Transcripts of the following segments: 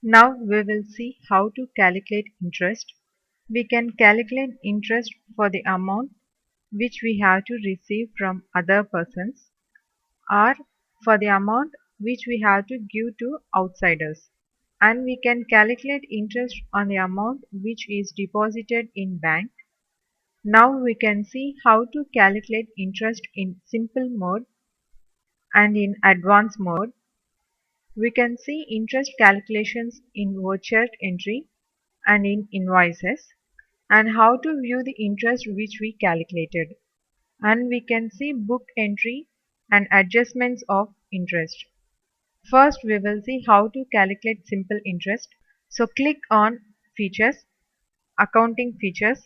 Now we will see how to calculate interest. We can calculate interest for the amount which we have to receive from other persons or for the amount which we have to give to outsiders. And we can calculate interest on the amount which is deposited in bank. Now we can see how to calculate interest in simple mode and in advanced mode. We can see interest calculations in voucher entry and in invoices, and how to view the interest which we calculated. And we can see book entry and adjustments of interest. First we will see how to calculate simple interest. So click on Features, Accounting Features,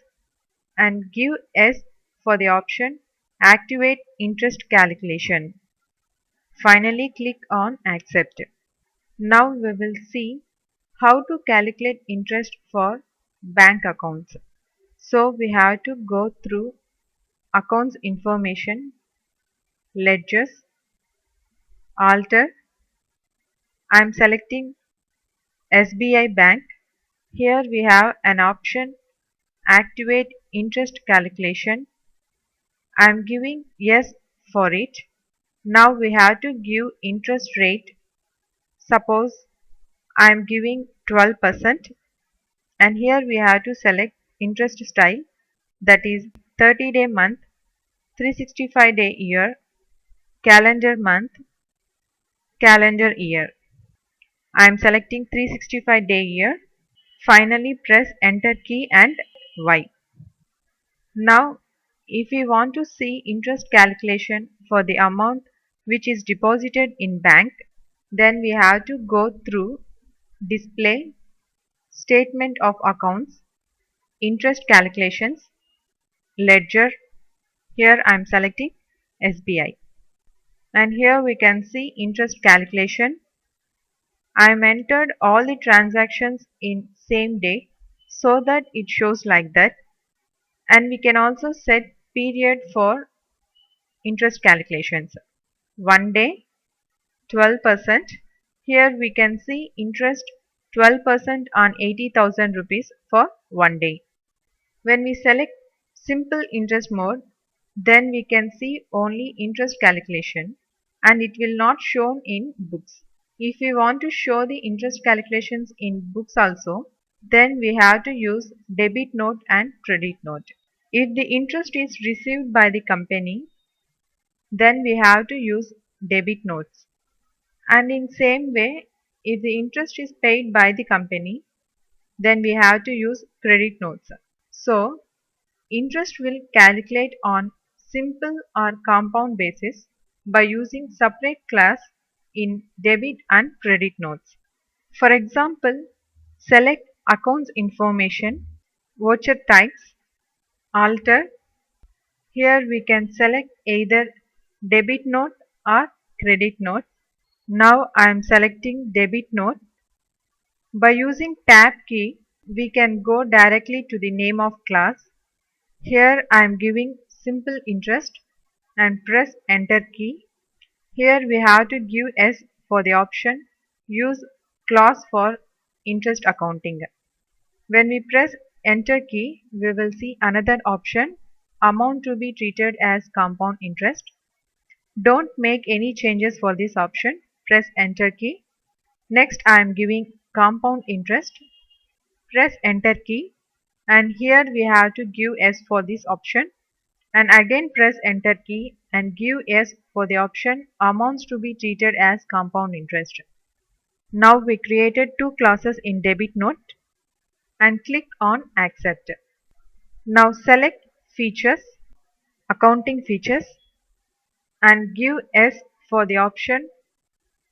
and give S for the option Activate Interest Calculation. Finally click on Accept. Now we will see how to calculate interest for bank accounts. So we have to go through Accounts Information, Ledgers, Alter. I am selecting SBI Bank. Here we have an option Activate Interest Calculation. I am giving yes for it. Now we have to give interest rate. Suppose I am giving 12%, and here we have to select interest style, that is 30-day month, 365-day year, calendar month, calendar year. I am selecting 365-day year. Finally press enter key and Y. Now if we want to see interest calculation for the amount which is deposited in bank, then we have to go through Display, Statement of Accounts, Interest Calculations, Ledger. Here I am selecting SBI, and here we can see interest calculation. I am entered all the transactions in same date so that it shows like that, and we can also set period for interest calculations. 1 day, 12%. Here we can see interest 12% on 80,000 rupees for 1 day. When we select simple interest mode, then we can see only interest calculation and it will not shown in books. If we want to show the interest calculations in books also, then we have to use debit note and credit note. If the interest is received by the company, then we have to use debit notes. And in same way, if the interest is paid by the company, then we have to use credit notes. So, interest will calculate on simple or compound basis by using separate class in debit and credit notes. For example, select Accounts Information, Voucher Types, Alter. Here we can select either debit note or credit note. Now I am selecting debit note. By using tab key, we can go directly to the name of class. Here I am giving simple interest and press enter key. Here we have to give S for the option use clause for interest accounting. When we press enter key, we will see another option, amount to be treated as compound interest. Don't make any changes for this option. Press enter key. Next I am giving compound interest. Press enter key, and here we have to give S for this option, and again press enter key and give S for the option amounts to be treated as compound interest. Now we created two classes in debit note and click on accept. Now select Features, Accounting Features, and give S for the option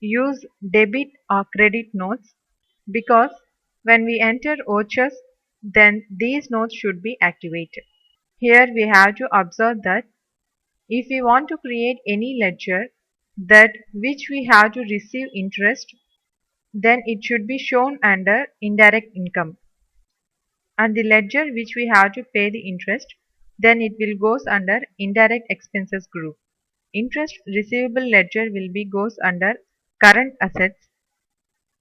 use debit or credit notes, because when we enter vouchers, then these notes should be activated. Here we have to observe that if we want to create any ledger that which we have to receive interest, then it should be shown under indirect income, and the ledger which we have to pay the interest, then it will goes under indirect expenses group. Interest receivable ledger will be goes under current assets,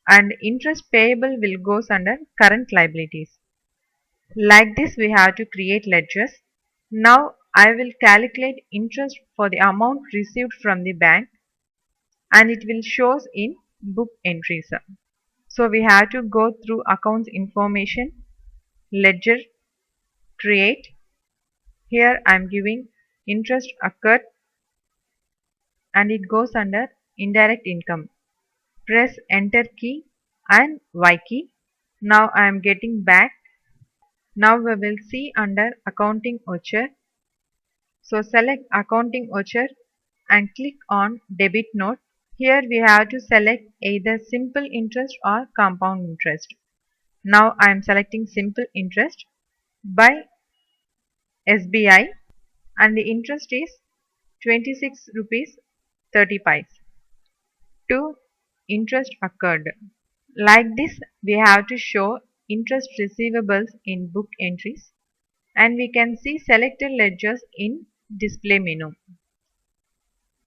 and interest payable will goes under current liabilities. Like this we have to create ledgers. Now I will calculate interest for the amount received from the bank and it will shows in book entries. So we have to go through accounts information, ledger, create. Here I am giving interest occurred and it goes under indirect income. Press enter key and Y key. Now I am getting back. Now we will see under accounting voucher. So select accounting voucher and click on debit note. Here we have to select either simple interest or compound interest. Now I am selecting simple interest by SBI and the interest is 26 rupees 30 paise. To interest occurred. Like this we have to show interest receivables in book entries and we can see selected ledgers in display menu.